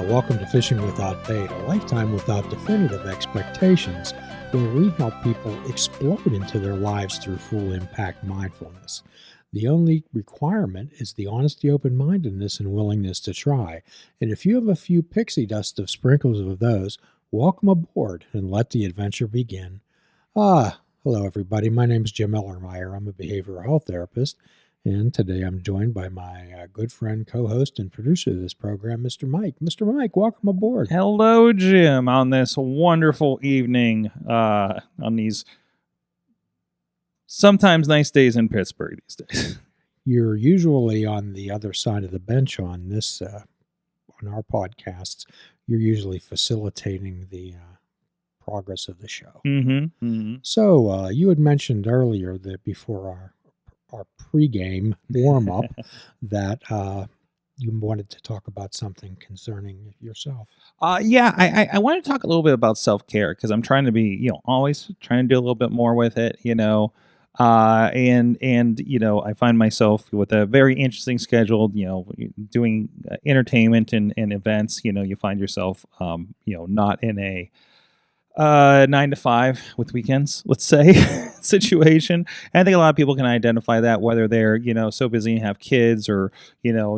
Welcome to Fishing Without Bait, a lifetime without definitive expectations, where we help people explode into their lives through full impact mindfulness. The only requirement is the honesty, open-mindedness, and willingness to try. And if you have a few pixie dust of sprinkles of those, welcome aboard and let the adventure begin. Hello everybody. My name is Jim Ellermeyer. I'm a behavioral health therapist. And today I'm joined by my good friend, co-host, and producer of this program, Mr. Mike. Mr. Mike, welcome aboard. Hello, Jim, on this wonderful evening, on these sometimes nice days in Pittsburgh these days. You're usually on the other side of the bench on this, on our podcasts. You're usually facilitating the progress of the show. Mm-hmm. Mm-hmm. So you had mentioned earlier that before our pregame warm-up that you wanted to talk about something concerning yourself. I want to talk a little bit about self-care because I'm trying to be, always trying to do a little bit more with it, and I find myself with a very interesting schedule, doing entertainment and events. You find yourself, not in a 9 to 5 with weekends, let's say, situation. And I think a lot of people can identify that, whether they're, so busy and have kids or,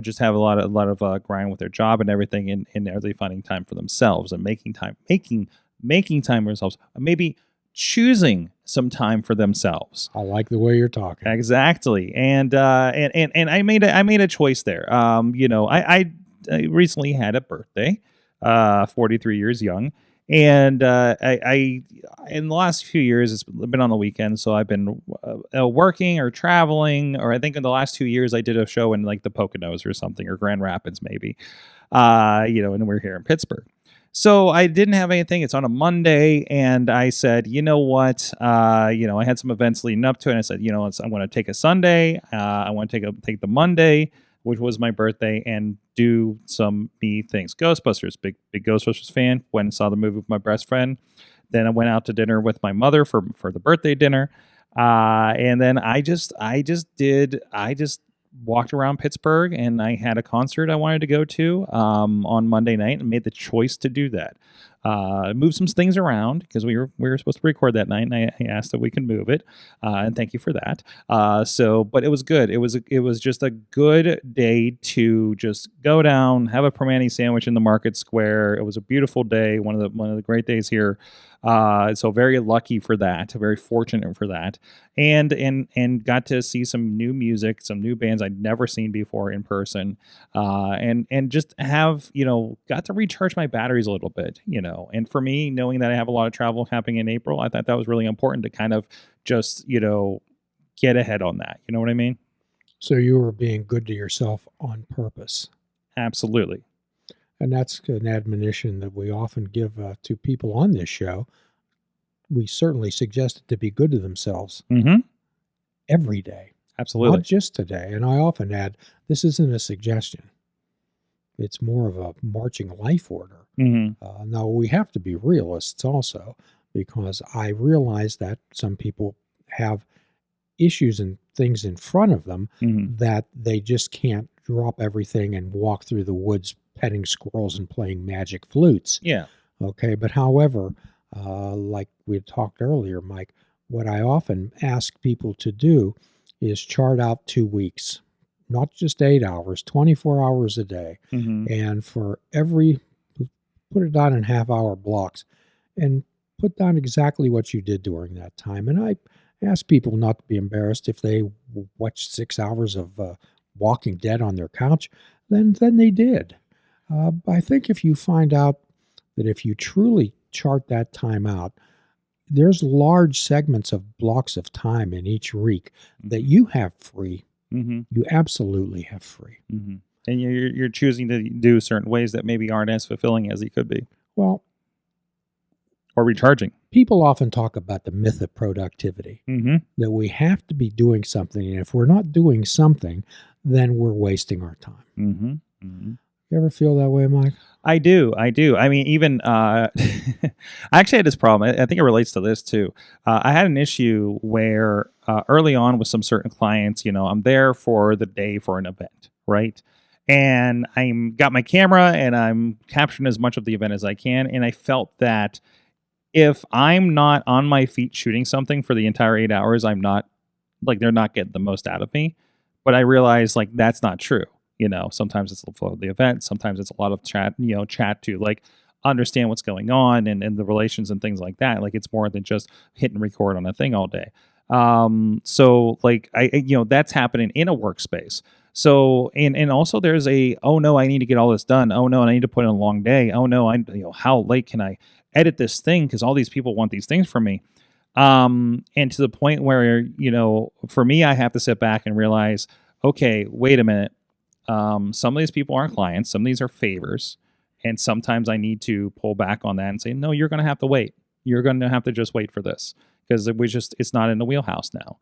just have a lot of grind with their job and everything. And are they finding time for themselves and making time for themselves, maybe choosing some time for themselves. I like the way you're talking. Exactly. And I made a choice there. I recently had a birthday, 43 years young. And I in the last few years, it's been on the weekend, so I've been working or traveling, or I think in the last 2 years I did a show in like the Poconos or something, or Grand Rapids maybe, and we're here in Pittsburgh. So I didn't have anything. It's on a Monday, and I said, you know what, I had some events leading up to it, and I said, I'm going to take a Sunday. I want to take the Monday, which was my birthday, and do some me things. Ghostbusters, big Ghostbusters fan. Went and saw the movie with my best friend. Then I went out to dinner with my mother for the birthday dinner. And then I just walked around Pittsburgh, and I had a concert I wanted to go to on Monday night, and made the choice to do that. Move some things around because we were supposed to record that night, and I asked if we can move it, and thank you for that. But it was good. It was just a good day to just go down, have a permane sandwich in the market square. It was a beautiful day, one of the great days here. So very lucky for that, very fortunate for that, and got to see some new music, some new bands I'd never seen before in person, and just have, got to recharge my batteries a little bit, and for me, knowing that I have a lot of travel happening in April, I thought that was really important to kind of just, get ahead on that. You know what I mean? So you were being good to yourself on purpose. Absolutely. And that's an admonition that we often give to people on this show. We certainly suggest it to be good to themselves every day. Absolutely. Not just today. And I often add, this isn't a suggestion. It's more of a marching life order. Now, we have to be realists also, because I realize that some people have issues and things in front of them that they just can't drop everything and walk through the woods petting squirrels and playing magic flutes. Yeah. Okay. But however, like we had talked earlier, Mike, what I often ask people to do is chart out 2 weeks, not just 8 hours, 24 hours a day. And for put it down in half-hour blocks and put down exactly what you did during that time. And I ask people not to be embarrassed if they watched 6 hours of Walking Dead on their couch, then they did. I think if you find out that if you truly chart that time out, there's large segments of blocks of time in each week that you have free. You absolutely have free. And you're choosing to do certain ways that maybe aren't as fulfilling as they could be. Well, or recharging. People often talk about the myth of productivity, that we have to be doing something, and if we're not doing something, then we're wasting our time. You ever feel that way, Mike? I do. I mean, even I actually had this problem. I think it relates to this too. I had an issue where early on with some certain clients, I'm there for the day for an event, right? and I'm got my camera and I'm capturing as much of the event as I can. And I felt that if I'm not on my feet shooting something for the entire 8 hours, I'm not like they're not getting the most out of me. But I realize like that's not true. Sometimes it's the flow of the event, sometimes it's a lot of chat to like understand what's going on and the relations and things like that. Like it's more than just hit and record on a thing all day. So like that's happening in a workspace. So and also there's oh no, I need to get all this done. Oh no, I need to put in a long day. Oh no, how late can I edit this thing because all these people want these things from me. And to the point where for me, I have to sit back and realize, okay, wait a minute. Some of these people aren't clients, some of these are favors, and sometimes I need to pull back on that and say, no, you're going to have to wait. You're going to have to just wait for this because it's not in the wheelhouse now,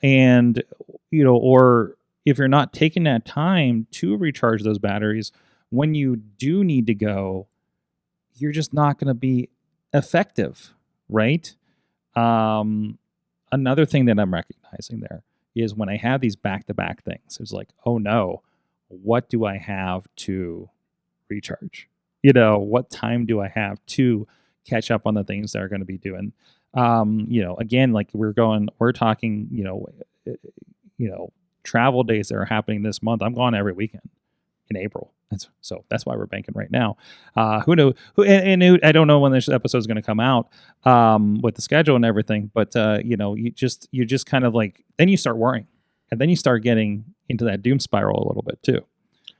and or if you're not taking that time to recharge those batteries when you do need to go, you're just not going to be effective, right? Another thing that I'm recognizing there is when I have these back-to-back things, it's like, oh no, what do I have to recharge? What time do I have to catch up on the things that are going to be doing? Again, like we're talking, travel days that are happening this month. I'm gone every weekend in April. That's why we're banking right now. Who knows? I don't know when this episode is going to come out with the schedule and everything. But you just kind of like then you start worrying, and then you start getting into that doom spiral a little bit too.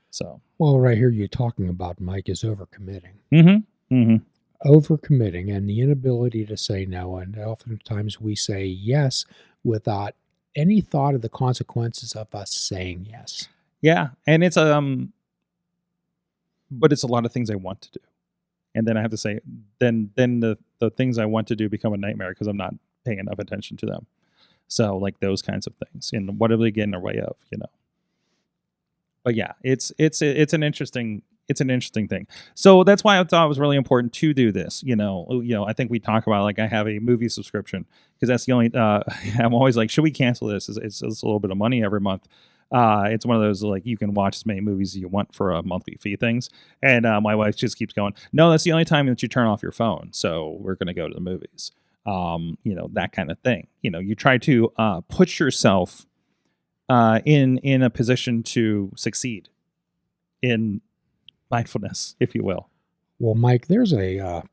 So well, right here you're talking about, Mike, is overcommitting. Overcommitting and the inability to say no, and oftentimes we say yes without any thought of the consequences of us saying yes. Yeah, and it's but it's a lot of things I want to do. And then I have to say, then the things I want to do become a nightmare because I'm not paying enough attention to them. So like those kinds of things. And what do they get in the way of, But yeah, it's an interesting thing. So that's why I thought it was really important to do this. I think we talk about like I have a movie subscription because that's the only I'm always like, should we cancel this? It's a little bit of money every month. It's one of those like you can watch as many movies as you want for a monthly fee things. And my wife just keeps going, no, that's the only time that you turn off your phone. So we're going to go to the movies. That kind of thing. You try to put yourself in a position to succeed in mindfulness, if you will. Well, Mike, there's a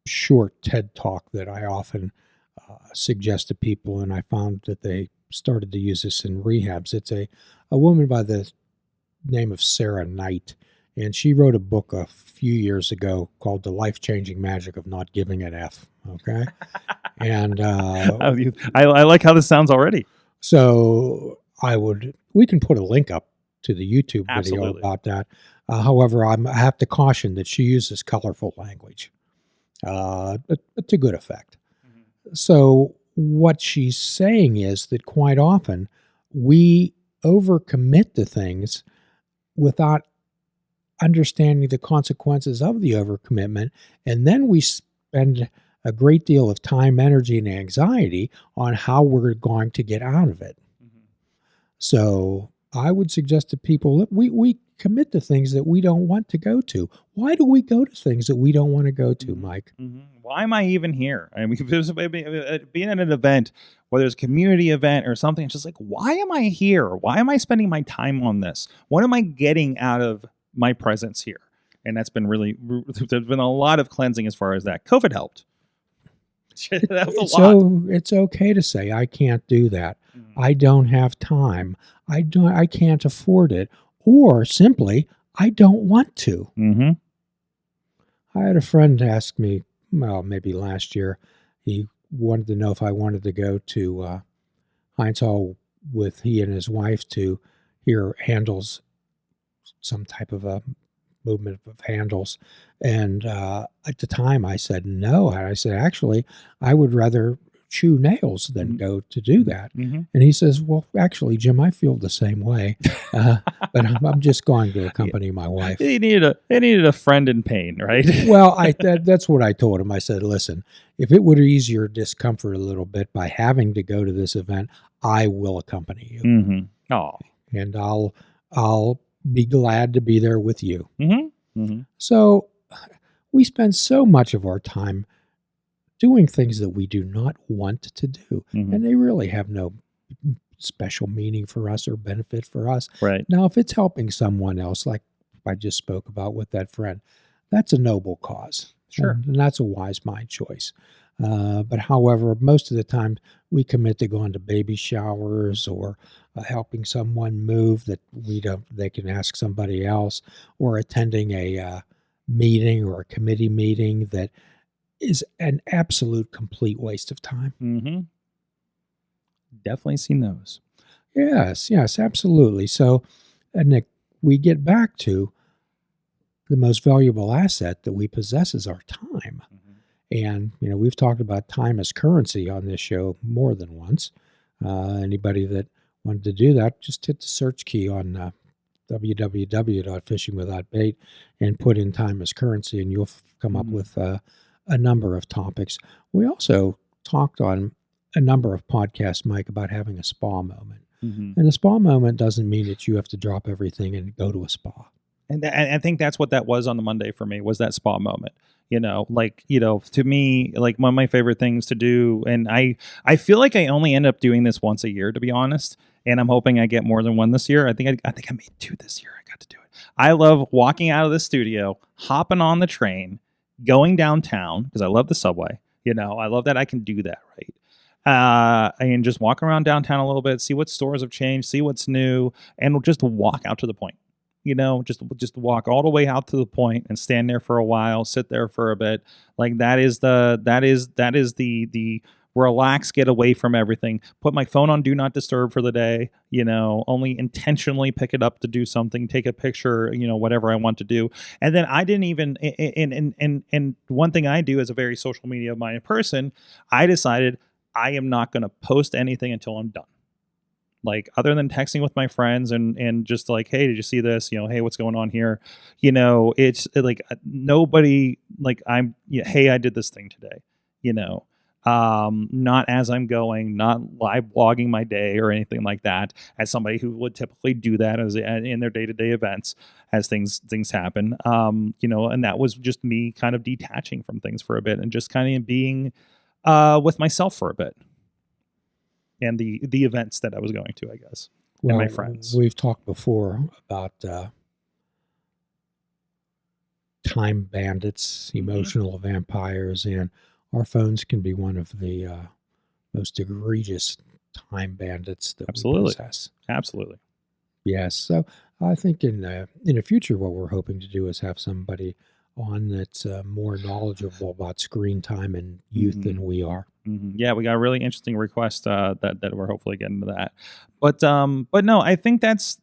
short TED talk that I often suggest to people, and I found that they started to use this in rehabs. It's a woman by the name of Sarah Knight, and she wrote a book a few years ago called The Life-Changing Magic of Not Giving an F. Okay. And I like how this sounds already. So we can put a link up to the YouTube video about that. However, I have to caution that she uses colorful language to good effect. Mm-hmm. So what she's saying is that quite often we overcommit to things without understanding the consequences of the overcommitment, and then we spend a great deal of time, energy, and anxiety on how we're going to get out of it. Mm-hmm. So I would suggest to people that we commit to things that we don't want to go to. Why do we go to things that we don't want to go to, Mike? Mm-hmm. Why am I even here? I mean, being at an event, whether it's a community event or something, it's just like, why am I here? Why am I spending my time on this? What am I getting out of my presence here? And that's been there's been a lot of cleansing as far as that. COVID helped. It's okay to say, I can't do that. Mm-hmm. I don't have time. I can't afford it. Or simply, I don't want to. Mm-hmm. I had a friend ask me, well, maybe last year, he wanted to know if I wanted to go to Heinz Hall with he and his wife to hear Handel's, some type of a movement of Handel's. And at the time I said no. And I said, actually, I would rather chew nails than go to do that. Mm-hmm. And he says, well, actually, Jim, I feel the same way. But I'm just going to accompany my wife. He needed a friend in pain, right? Well, that's what I told him. I said, listen, if it would ease your discomfort a little bit by having to go to this event, I will accompany you. Mm-hmm. Oh. And I'll be glad to be there with you. Mm-hmm. Mm-hmm. So we spend so much of our time doing things that we do not want to do, Mm-hmm. and they really have no special meaning for us or benefit for us. Right. Now, if it's helping someone else, like I just spoke about with that friend, that's a noble cause. Sure. And that's a wise mind choice. But however, most of the time we commit to going to baby showers or helping someone move that they can ask somebody else, or attending a meeting or a committee meeting that is an absolute complete waste of time. Mm-hmm. Definitely seen those. Yes, absolutely. So, and Nick, we get back to the most valuable asset that we possess is our time. Mm-hmm. And, we've talked about time as currency on this show more than once. Anybody that wanted to do that, just hit the search key on www.fishingwithoutbait and put in time as currency, and you'll come up with a number of topics. We also talked on a number of podcasts, Mike, about having a spa moment. Mm-hmm. And a spa moment doesn't mean that you have to drop everything and go to a spa. And I think that's what that was on the Monday for me, was that spa moment. To me, like one of my favorite things to do, and I feel like I only end up doing this once a year, to be honest. And I'm hoping I get more than one this year. I think I made 2 this year. I got to do it. I love walking out of the studio, hopping on the train, going downtown, because I love the subway. I love that I can do that, right? And just walk around downtown a little bit, see what stores have changed, see what's new, and just walk out to the point. Just walk all the way out to the point and stand there for a while, sit there for a bit. Like that is the relax, get away from everything. Put my phone on do not disturb for the day. Only intentionally pick it up to do something, take a picture, whatever I want to do. And then I didn't even and one thing I do as a very social media minded person, I decided I am not going to post anything until I'm done. Like, other than texting with my friends and just like, hey, did you see this? Hey, what's going on here? It's like nobody, like, hey, I did this thing today. Not as I'm going, not live blogging my day or anything like that. As somebody who would typically do that in their day-to-day events as things happen. And that was just me kind of detaching from things for a bit and just kind of being with myself for a bit. And the events that I was going to, I guess, and my friends. We've talked before about time bandits, emotional vampires, and our phones can be one of the most egregious time bandits that we possess. Absolutely. Yes. So I think in the future, what we're hoping to do is have somebody on that's more knowledgeable about screen time and youth than we are. Mm-hmm. Yeah, we got a really interesting request that we're hopefully getting to that. But no, I think that's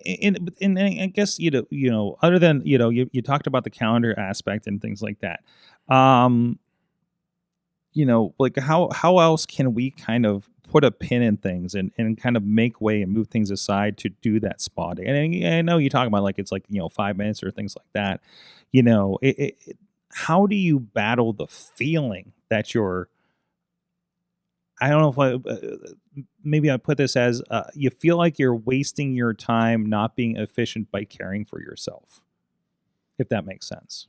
in I guess other than you talked about the calendar aspect and things like that. Like how else can we kind of put a pin in things and kind of make way and move things aside to do that spa day? And I know you talk about like it's like 5 minutes or things like that. How do you battle the feeling that you're, I don't know if maybe I put this as you feel like you're wasting your time not being efficient by caring for yourself, if that makes sense.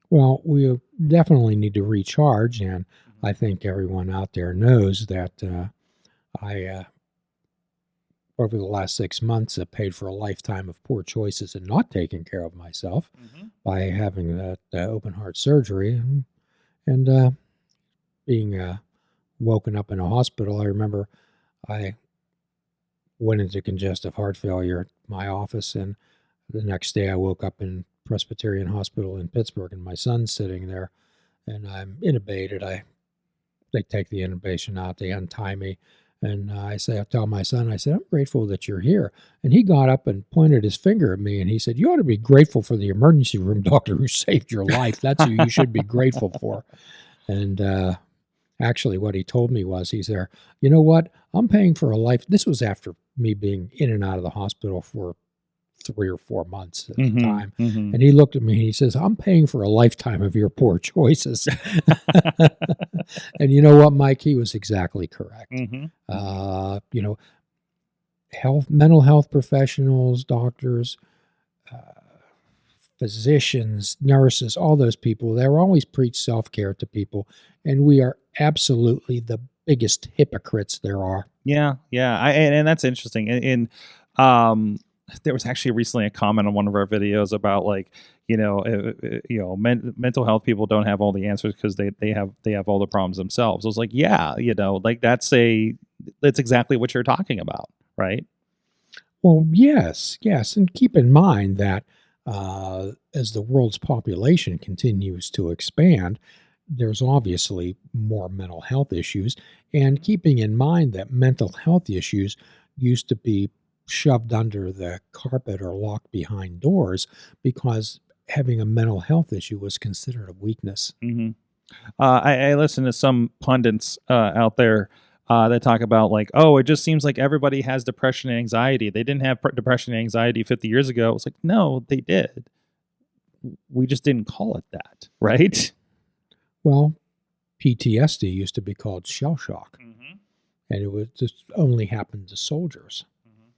Well, we definitely need to recharge, and I think everyone out there knows that I, over the last 6 months, have paid for a lifetime of poor choices and not taking care of myself by having that open heart surgery and being woken up in a hospital. I remember I went into congestive heart failure at my office, and the next day I woke up in Presbyterian Hospital in Pittsburgh, and my son's sitting there, and I'm intubated. They take the intubation out, they untie me, and I tell my son, I said, I'm grateful that you're here. And he got up and pointed his finger at me, and he said, you ought to be grateful for the emergency room doctor who saved your life. That's who you should be grateful for. And actually, what he told me was, he's there, you know what? I'm paying for a life. This was after me being in and out of the hospital for 3 or 4 months at the time. And he looked at me and he says, I'm paying for a lifetime of your poor choices. And you know what, Mike? He was exactly correct. mental health professionals, doctors, uh, physicians, nurses, all those people, they're always preach self-care to people, and we are absolutely the biggest hypocrites there are. Yeah, yeah, and that's interesting. Um, there was actually recently a comment on one of our videos about like, mental health people don't have all the answers because they have all the problems themselves. I was like, yeah, like that's exactly what you're talking about, right? Well, yes, yes, and keep in mind that as the world's population continues to expand, there's obviously more mental health issues, and keeping in mind that mental health issues used to be shoved under the carpet or locked behind doors because having a mental health issue was considered a weakness. hmm I listen to some pundits out there that talk about like, oh, it just seems like everybody has depression and anxiety. They didn't have depression and anxiety 50 years ago. It's like, no, they did. We just didn't call it that, right? Well, PTSD used to be called shell shock, Mm-hmm. and it was just only happened to soldiers. Mm-hmm.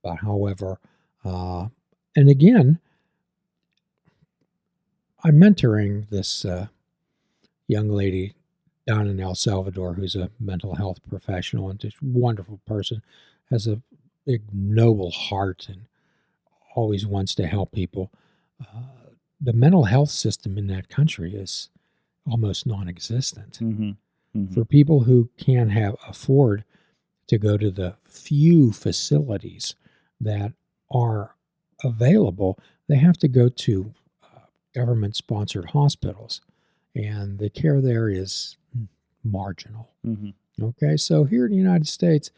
But however, uh, and again, I'm mentoring this young lady down in El Salvador who's a mental health professional and just wonderful person, has a big noble heart and always wants to help people. The mental health system in that country is almost non-existent. Mm-hmm. Mm-hmm. For people who can have afford to go to the few facilities that are available, they have to go to government-sponsored hospitals, and the care there is marginal. Mm-hmm. Okay, so here in the United States,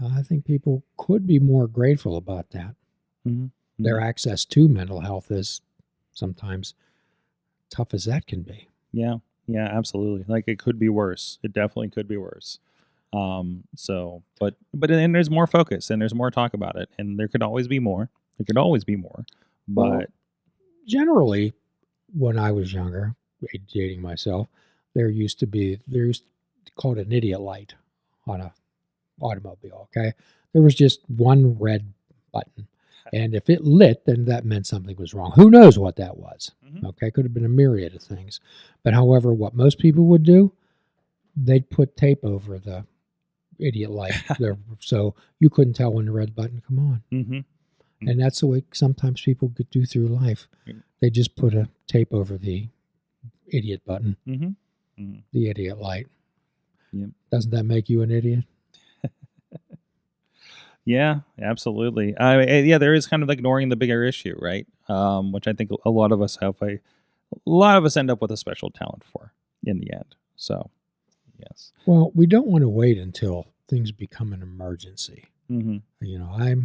I think people could be more grateful about that. Mm-hmm. Their access to mental health is sometimes tough as that can be. Yeah, yeah, absolutely. Like it could be worse. It definitely could be worse. But then there's more focus and there's more talk about it, and there could always be more. There could always be more. Well, But generally, when I was younger, dating myself, there used to call it an idiot light on a automobile. Okay, there was just one red button, and if it lit, then that meant something was wrong. Who knows what that was? Mhm. Okay, could have been a myriad of things. But however, what most people would do, they'd put tape over the idiot light there, so you couldn't tell when the red button come on. Mhm. And that's the way sometimes people could do through life. They just put a tape over the idiot button, Mhm. Mhm. the idiot light. Yep. Doesn't that make you an idiot? Yeah, absolutely. Yeah, there is kind of ignoring the bigger issue, right? Which I think a lot of us end up with a special talent for in the end. So, yes. Well, we don't want to wait until things become an emergency. Mm-hmm. You know, I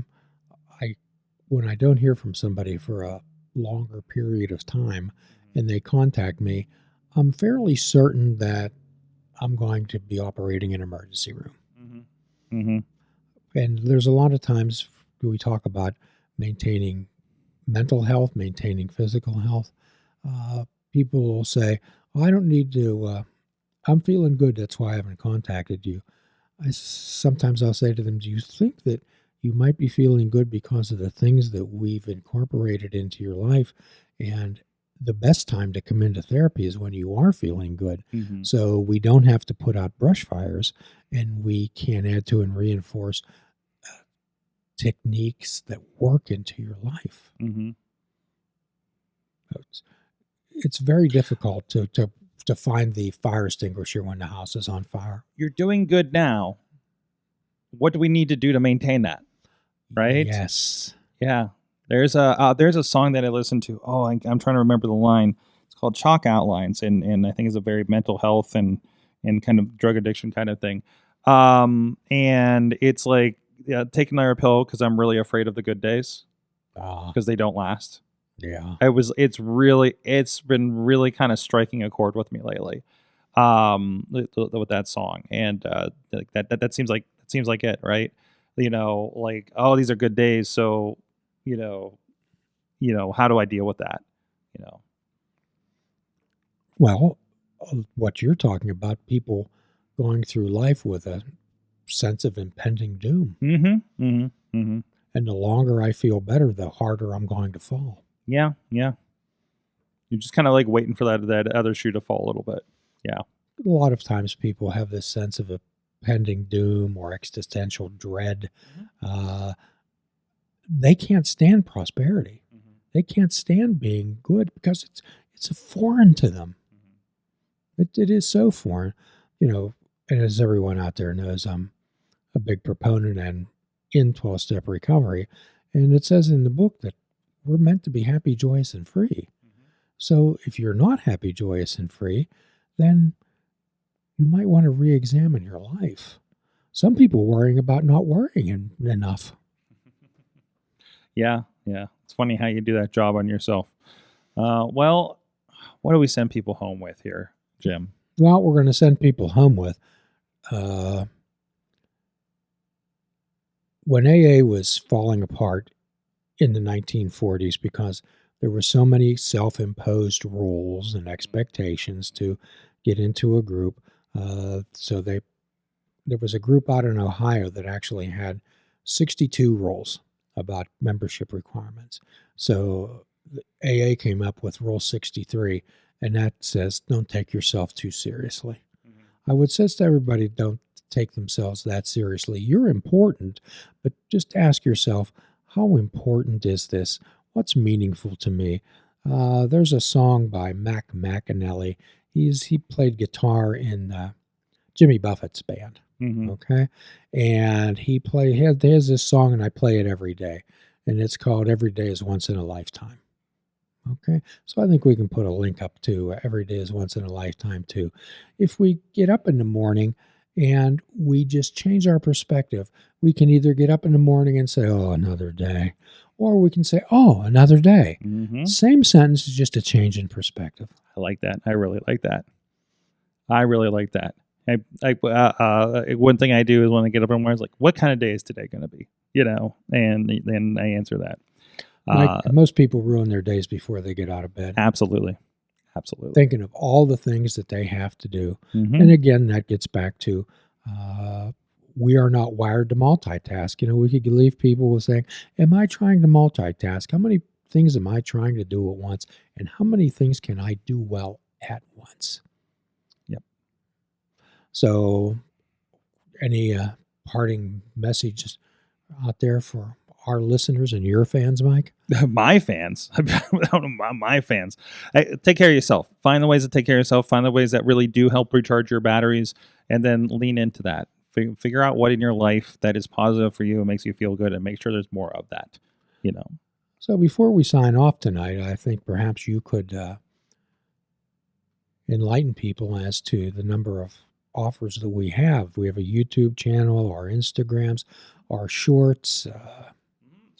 when I don't hear from somebody for a longer period of time and they contact me, I'm fairly certain that I'm going to be operating an emergency room. Mm-hmm. Mm-hmm. And there's a lot of times we talk about maintaining mental health, maintaining physical health. People will say, I don't need to, I'm feeling good. That's why I haven't contacted you. Sometimes I'll say to them, do you think that you might be feeling good because of the things that we've incorporated into your life? And the best time to come into therapy is when you are feeling good. Mm-hmm. So we don't have to put out brush fires, and we can add to and reinforce techniques that work into your life. Mm-hmm. It's very difficult to find the fire extinguisher when the house is on fire. You're doing good now. What do we need to do to maintain that? Right? Yes. Yeah. There's a song that I listened to. Oh, I'm trying to remember the line. It's called Chalk Outlines, and I think it's a very mental health and kind of drug addiction kind of thing. And it's like, yeah, take another pill because I'm really afraid of the good days because they don't last. Yeah. It's been really kind of striking a chord with me lately, with that song, and like that seems like it, right? Like, oh, these are good days, so you know, how do I deal with that? You know. Well, what you're talking about, people going through life with a sense of impending doom. Mm-hmm. Mm-hmm. Mm-hmm. And the longer I feel better, the harder I'm going to fall. Yeah. Yeah. You're just kind of like waiting for that other shoe to fall a little bit. Yeah. A lot of times people have this sense of a pending doom or existential dread. Mm-hmm. Uh, they can't stand prosperity. Mm-hmm. They can't stand being good because it's foreign to them. It is so foreign, and as everyone out there knows, I'm a big proponent and in 12-step recovery. And it says in the book that we're meant to be happy, joyous, and free. Mm-hmm. So if you're not happy, joyous, and free, then you might want to re-examine your life. Some people worrying about not worrying enough. Yeah. Yeah. It's funny how you do that job on yourself. Well, what do we send people home with here, Jim? Well, we're going to send people home with, when AA was falling apart in the 1940s because there were so many self-imposed rules and expectations to get into a group. So there was a group out in Ohio that actually had 62 rules about membership requirements. So AA came up with Rule 63, and that says don't take yourself too seriously. I would say to everybody, don't take themselves that seriously. You're important, but just ask yourself, how important is this? What's meaningful to me? There's a song by Mac McAnally. He played guitar in Jimmy Buffett's band. Mm-hmm. Okay, and he has this song, and I play it every day, and it's called "Every Day Is Once in a Lifetime." Okay, so I think we can put a link up to "Every Day Is Once in a Lifetime" too. If we get up in the morning and we just change our perspective, we can either get up in the morning and say, "Oh, another day," or we can say, "Oh, another day." Mm-hmm. Same sentence is just a change in perspective. I like that. I really like that. I really like that. One thing I do is when I get up in the morning, it's like, what kind of day is today going to be? And then I answer that. Mike, most people ruin their days before they get out of bed. Absolutely. Thinking of all the things that they have to do. Mm-hmm. And again, that gets back to we are not wired to multitask. We could leave people with saying, am I trying to multitask? How many things am I trying to do at once? And how many things can I do well at once? Yep. So any parting messages out there for our listeners and your fans, Mike? My fans. My fans. Take care of yourself. Find the ways to take care of yourself. Find the ways that really do help recharge your batteries, and then lean into that. Figure out what in your life that is positive for you and makes you feel good, and make sure there's more of that. So before we sign off tonight, I think perhaps you could enlighten people as to the number of offers that we have. We have a YouTube channel, our Instagrams, our shorts.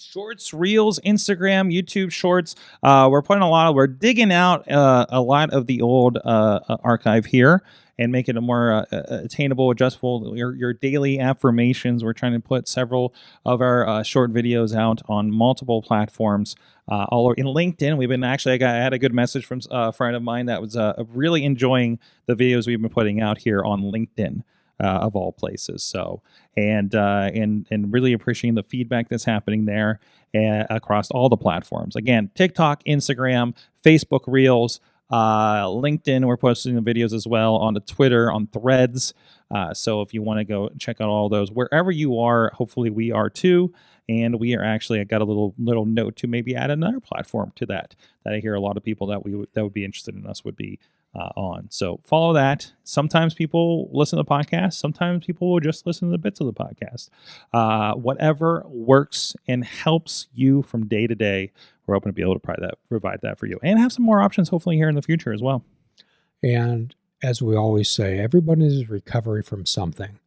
Shorts, reels, Instagram, YouTube shorts. We're digging out a lot of the old archive here and make it a more attainable, adjustable, your daily affirmations. We're trying to put several of our short videos out on multiple platforms. All in LinkedIn. I had a good message from a friend of mine that was really enjoying the videos we've been putting out here on LinkedIn. Of all places. So, and really appreciating the feedback that's happening there across all the platforms. Again, TikTok, Instagram, Facebook Reels, LinkedIn. We're posting the videos as well on the Twitter, on Threads. So if you want to go check out all those, wherever you are, hopefully we are too. And we are actually, I got a little note to maybe add another platform to that I hear a lot of people that would be interested in us would be on. So follow that. Sometimes people listen to the podcast. Sometimes people will just listen to the bits of the podcast. Whatever works and helps you from day to day, we're open to be able to provide that for you, and have some more options hopefully here in the future as well. And as we always say, everybody is recovery from something.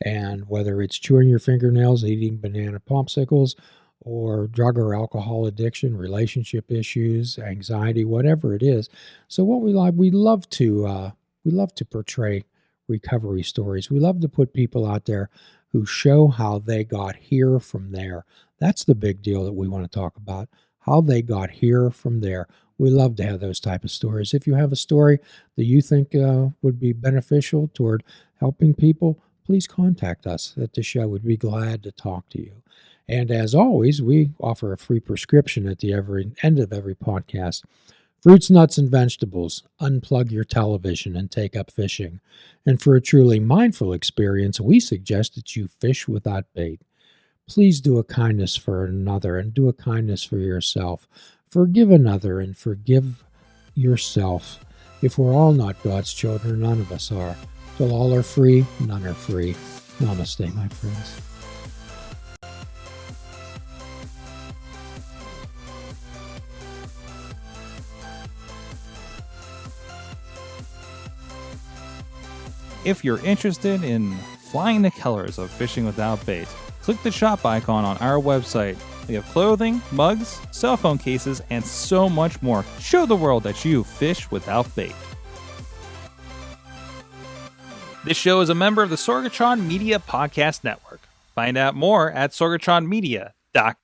And whether it's chewing your fingernails, eating banana popsicles, or drug or alcohol addiction, relationship issues, anxiety, whatever it is. So what we love to portray recovery stories. We love to put people out there who show how they got here from there. That's the big deal that we want to talk about, how they got here from there. We love to have those type of stories. If you have a story that you think would be beneficial toward helping people, please contact us at the show. We'd be glad to talk to you. And as always, we offer a free prescription at the end of every podcast. Fruits, nuts, and vegetables. Unplug your television and take up fishing. And for a truly mindful experience, we suggest that you fish without bait. Please do a kindness for another and do a kindness for yourself. Forgive another and forgive yourself. If we're all not God's children, none of us are. Till all are free, none are free. Namaste, my friends. If you're interested in flying the colors of fishing without bait, click the shop icon on our website. We have clothing, mugs, cell phone cases, and so much more. Show the world that you fish without bait. This show is a member of the Sorgatron Media Podcast Network. Find out more at sorgatronmedia.com.